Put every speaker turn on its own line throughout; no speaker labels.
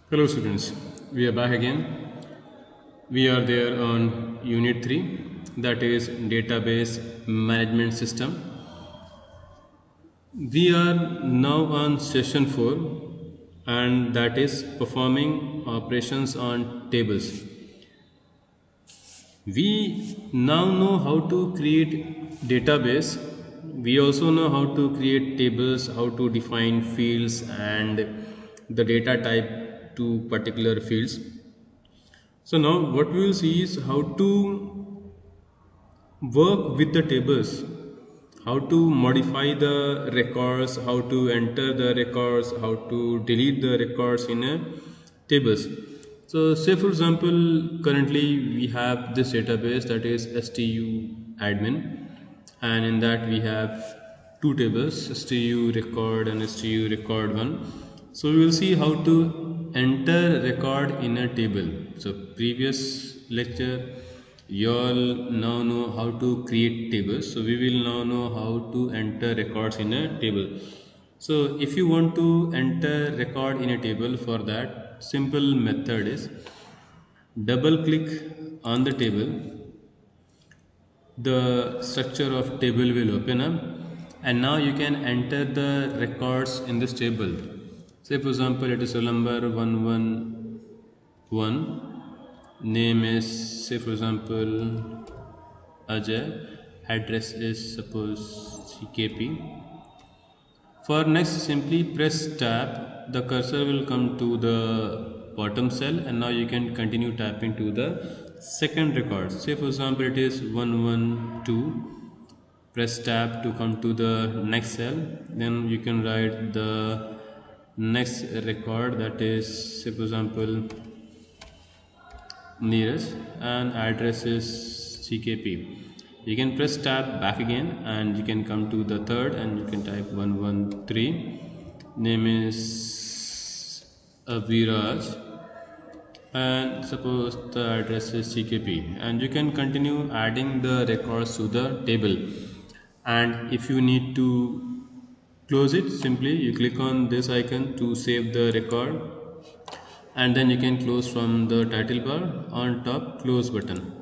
Hello students, we are back again. We are there on Unit 3, that is Database Management System. We are now on Session 4, and that is performing operations on tables. We now know how to create database. We also know how to create tables, how to define fields and the data type to particular fields. So now what we will see is how to work with the tables, how to modify the records, how to enter the records, how to delete the records in a tables. So say for example, currently we have this database, that is STU admin, and in that we have two tables, STU record and STU record 1. So we will see how to enter record in a table. So previous lecture you all now know how to create tables, so we will now know how to enter records in a table. So if you want to enter record in a table, for that simple method is double click on the table, the structure of table will open up, and now you can enter the records in this table. Say for example it is roll number 111, name is say for example Ajay, address is suppose CKP. For next, simply press tab, the cursor will come to the bottom cell, and now you can continue tapping to the second record. Say for example it is 112, press tab to come to the next cell, then you can write the next record, that is say for example nearest, and address is CKP. You can press tab back again and you can come to the third and you can type 113. Name is Aviraj, and suppose the address is CKP, and you can continue adding the records to the table. And if you need to close it, simply you click on this icon to save the record, and then you can close from the title bar on top close button,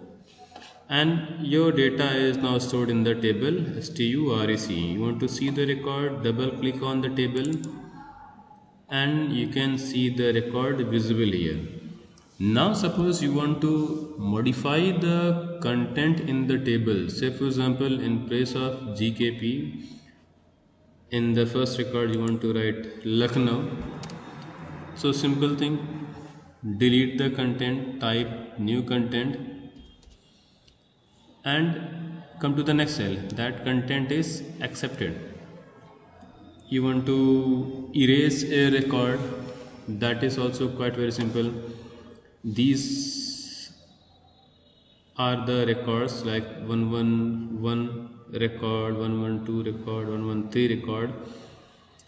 and your data is now stored in the table STUREC. You want to see the record, double click on the table and you can see the record visible here. Now suppose you want to modify the content in the table. Say for example in place of GKP, in the first record you want to write Lucknow. So simple thing, delete the content, type new content and come to the next cell. That content is accepted. You want to erase a record, that is also quite very simple. These are the records like 111 record, 112 record, 113 record.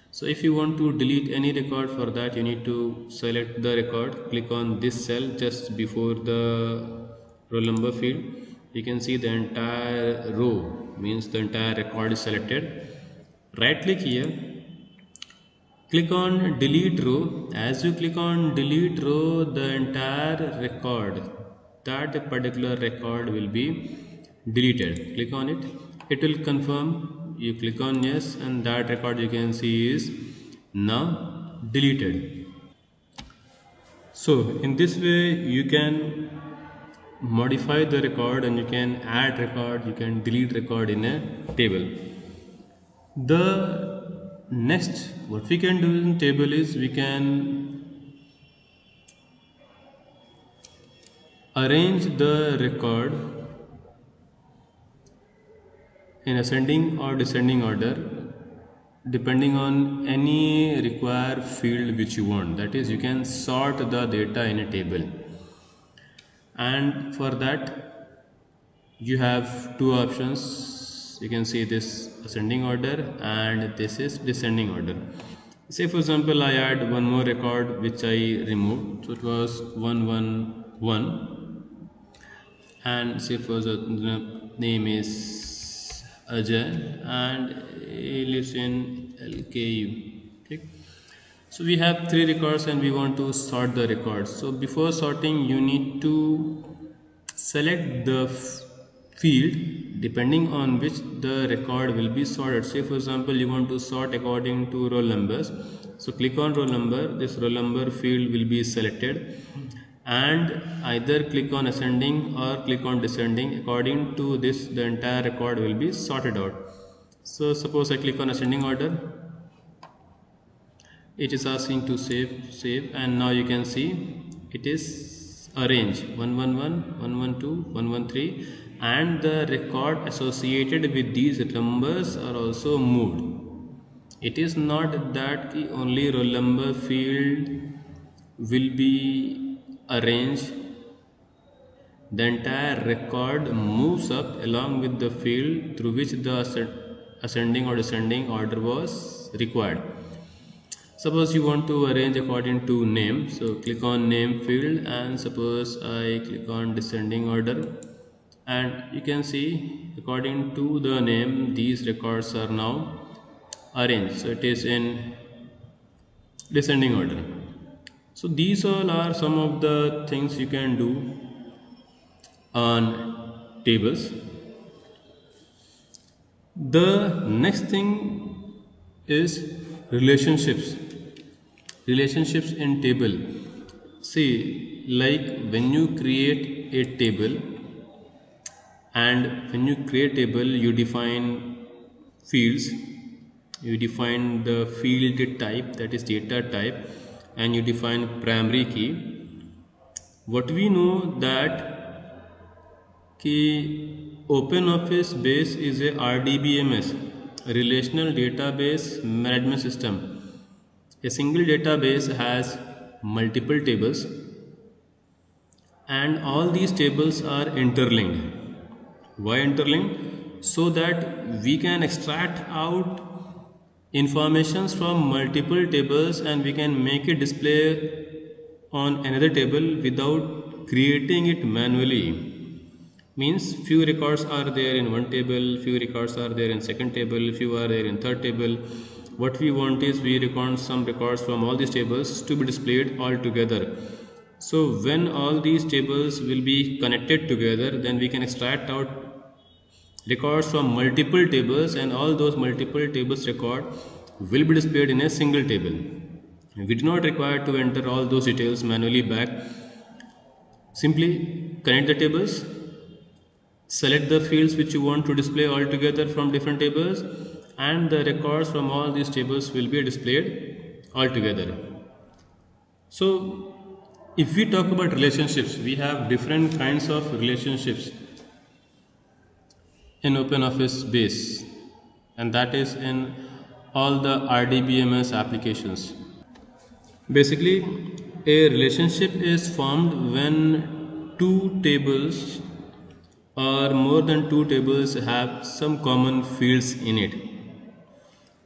So if you want to delete any record, for that you need to select the record, click on this cell just before the roll number field. You can see the entire row, means the entire record is selected. Right click here, click on delete row. As you click on delete row, the entire record, that particular record will be deleted. Click on it, it will confirm. You click on yes, and that record you can see is now deleted. So in this way you can modify the record and you can add record, you can delete record in a table. The next what we can do in table is we can arrange the record in ascending or descending order depending on any required field which you want. That is, you can sort the data in a table, and for that you have two options. You can see this ascending order and this is descending order. Say for example I add one more record which I removed, so it was 111, and say for the name is Ajay and he lives in LKU. Okay. So we have three records and we want to sort the records. So before sorting, you need to select the field depending on which the record will be sorted. Say for example, you want to sort according to roll numbers. So click on roll number. This roll number field will be selected, and either click on ascending or click on descending. According to this, the entire record will be sorted out. So suppose I click on ascending order. It is asking to save, and now you can see it is arranged 111, 112, 113, and the record associated with these numbers are also moved. It is not that the only roll number field will be arranged. The entire record moves up along with the field through which the ascending or descending order was required. Suppose you want to arrange according to name, so click on name field, and suppose I click on descending order, and you can see according to the name these records are now arranged. So it is in descending order. So these all are some of the things you can do on tables. The next thing is relationships in table. See, like when you create a table, and when you create table, you define fields, you define the field type, that is data type, and you define primary key. What we know that OpenOffice base is a RDBMS, Relational Database Management System. A single database has multiple tables, and all these tables are interlinked. Why interlinked? So that we can extract out informations from multiple tables and we can make it display on another table without creating it manually. Means few records are there in one table, few records are there in second table, few are there in third table. What we want is we record some records from all these tables to be displayed all together. So when all these tables will be connected together, then we can extract out records from multiple tables, and all those multiple tables record will be displayed in a single table. We do not require to enter all those details manually back. Simply connect the tables, select the fields which you want to display all together from different tables, and the records from all these tables will be displayed all together. So if we talk about relationships, we have different kinds of relationships in OpenOffice base, and that is in all the RDBMS applications. Basically, a relationship is formed when two tables or more than two tables have some common fields in it.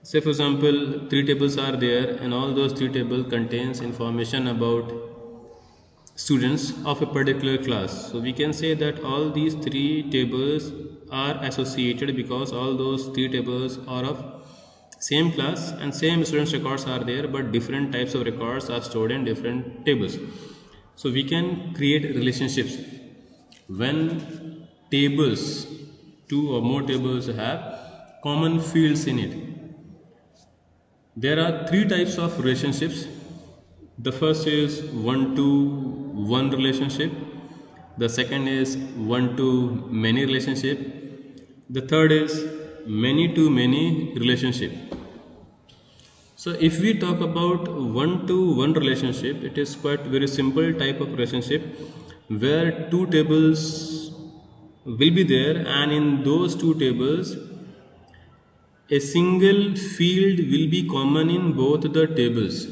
Say for example, three tables are there, and all those three tables contains information about students of a particular class. So we can say that all these three tables are associated because all those three tables are of same class and same students records are there, but different types of records are stored in different tables. So we can create relationships when tables, two or more tables, have common fields in it. There are three types of relationships. The first is one-to-one relationship. The second is one-to-many relationship. The third is many-to-many relationship. So if we talk about one-to-one relationship, it is quite very simple type of relationship where two tables will be there, and in those two tables a single field will be common in both the tables,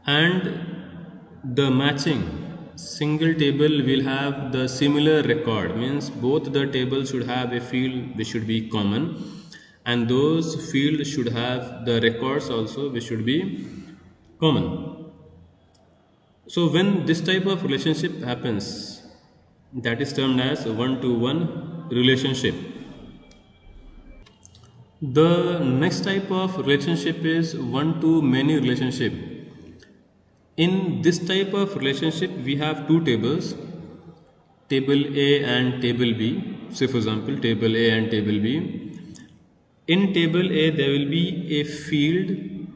and the matching single table will have the similar record. Means both the tables should have a field which should be common, and those fields should have the records also which should be common. So when this type of relationship happens, that is termed as one-to-one relationship. The next type of relationship is one-to-many relationship. In this type of relationship, we have two tables, table A and table B. Say for example, table A and table B. In table A, there will be a field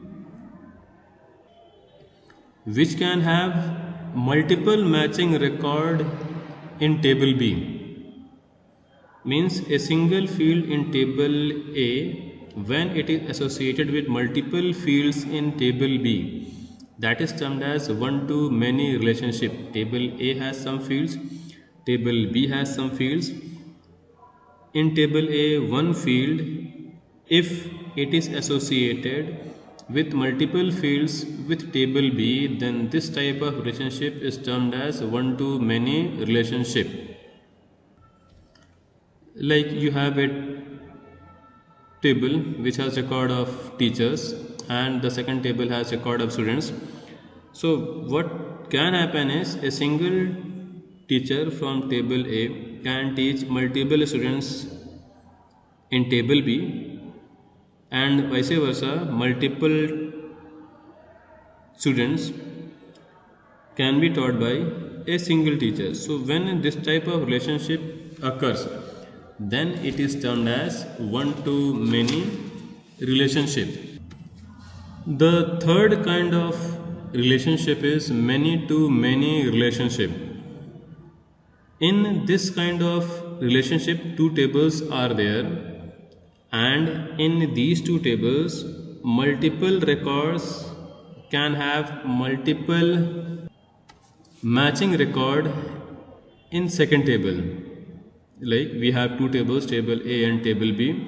which can have multiple matching record in table B. Means a single field in table A, when it is associated with multiple fields in table B, that is termed as one-to-many relationship. Table A has some fields, table B has some fields. In table A, one field, if it is associated with multiple fields with table B, then this type of relationship is termed as one-to-many relationship. Like you have a table which has record of teachers and the second table has record of students. So what can happen is a single teacher from table A can teach multiple students in table B, and vice versa, multiple students can be taught by a single teacher. So when this type of relationship occurs, then it is termed as one-to-many relationship. The third kind of relationship is many-to-many relationship. In this kind of relationship, two tables are there, and in these two tables, multiple records can have multiple matching record in second table. Like we have two tables, table A and table B.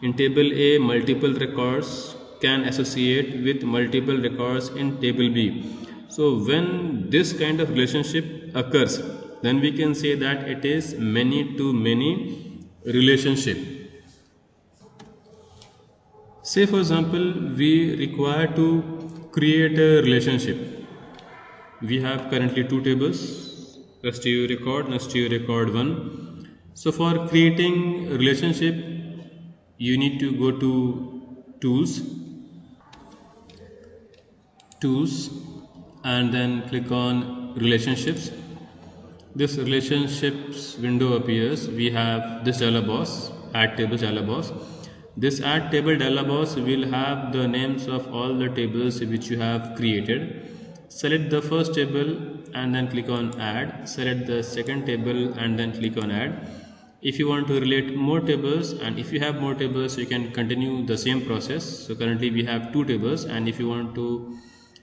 In table A, multiple records can associate with multiple records in table B. So when this kind of relationship occurs, then we can say that it is many-to-many relationship. Say for example, we require to create a relationship. We have currently two tables, STU record and STU record 1. So for creating a relationship, you need to go to tools and then click on relationships. This relationships window appears. We have this dialog box, add tables dialog box. This add table dialog box will have the names of all the tables which you have created. Select the first table and then click on add. Select the second table and then click on add. If you want to relate more tables, and if you have more tables, you can continue the same process. So currently we have two tables, and if you want to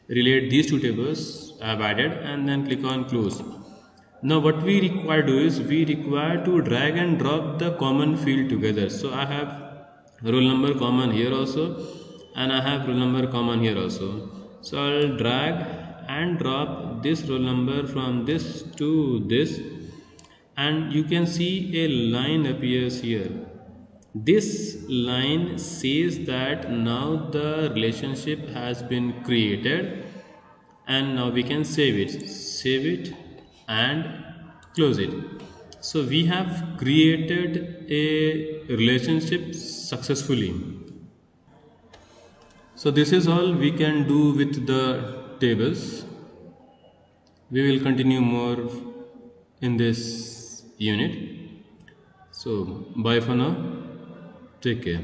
relate these two tables, I have added, and then click on close. Now what we require to do is we require to drag and drop the common field together. So I have roll number common here also, and I have roll number common here also. So I'll drag and drop this roll number from this to this, and you can see a line appears here. This line says that now the relationship has been created, and now we can save it and close it. So we have created a relationship successfully. So this is all we can do with the tables. We will continue more in this unit. So bye for now. Take care.